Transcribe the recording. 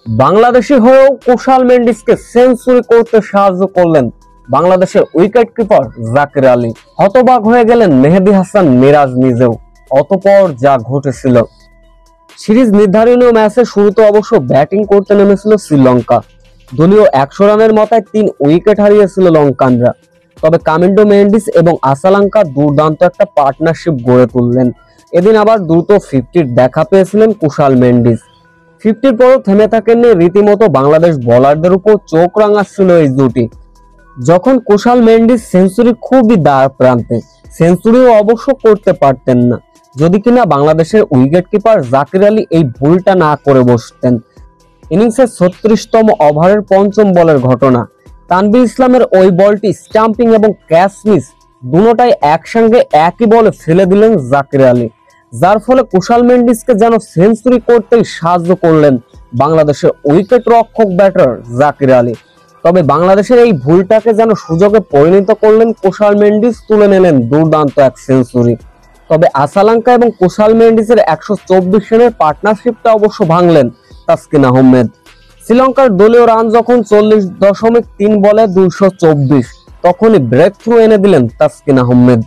বাংলাদেশি হয়েও কুশাল মেন্ডিসকে সেঞ্চুরি করতে সাহায্য করলেন বাংলাদেশের উইকেট কিপার জাকির আলী। হতবাক হয়ে গেলেন মেহেদী হাসান মিরাজ নিজেও। অতঃপর যা ঘটেছিল, সিরিজ নির্ধারণীয় ম্যাচে শুরুতে অবশ্য ব্যাটিং করতে নেমেছিল শ্রীলঙ্কা। দলীয় 100 রানের মাথায় 3 উইকেট হারিয়েছিল লঙ্কানরা। তবে কামিন্ডো মেন্ডিস এবং আসালাঙ্কা দুর্দান্ত একটা পার্টনারশিপ গড়ে তুললেন। এদিন আবার দ্রুত 50-র দেখা পেয়েছিলেন কুশাল মেন্ডিস। 50-র পরও থেমে থাকেননি, রীতিমতো বাংলাদেশ বোলারদের উপর চোখ রাঙাচ্ছিল এই জুটি। যখন কুশাল মেন্ডিস সেঞ্চুরি খুবই দ্বার প্রান্তে, সেঞ্চুরিও অবশ্য করতে পারতেন না যদি কিনা বাংলাদেশের উইকেট কিপার জাকির আলী এই ভুলটা না করে বসতেন। ইনিংসের 36তম ওভারের 5ম বলের ঘটনা। তানভীর ইসলামের ওই বলটি স্টাম্পিং এবং ক্যাচ মিস দুটোটাই একসঙ্গে একই বলে ফেলে দিলেন জাকির আলী, যার ফলে কুশাল মেন্ডিসকে যেন সেঞ্চুরি করতেই সাহায্য করলেন বাংলাদেশের উইকেট রক্ষক ব্যাটার জাকির আলী। তবে বাংলাদেশের এই ভুলটাকে যেন সুযোগে পরিণত করলেন কুশাল মেন্ডিস, তুলে নিলেন দুর্দান্ত এক সেঞ্চুরি। তবে আসালাঙ্কা এবং কুশাল মেন্ডিসের 124 রানের পার্টনারশিপটা অবশ্য ভাঙলেন তাসকিন আহমেদ। শ্রীলঙ্কার দলীয় রান যখন 40.3 বলে 224, তখনই ব্রেক থ্রু এনে দিলেন তাসকিন আহমেদ।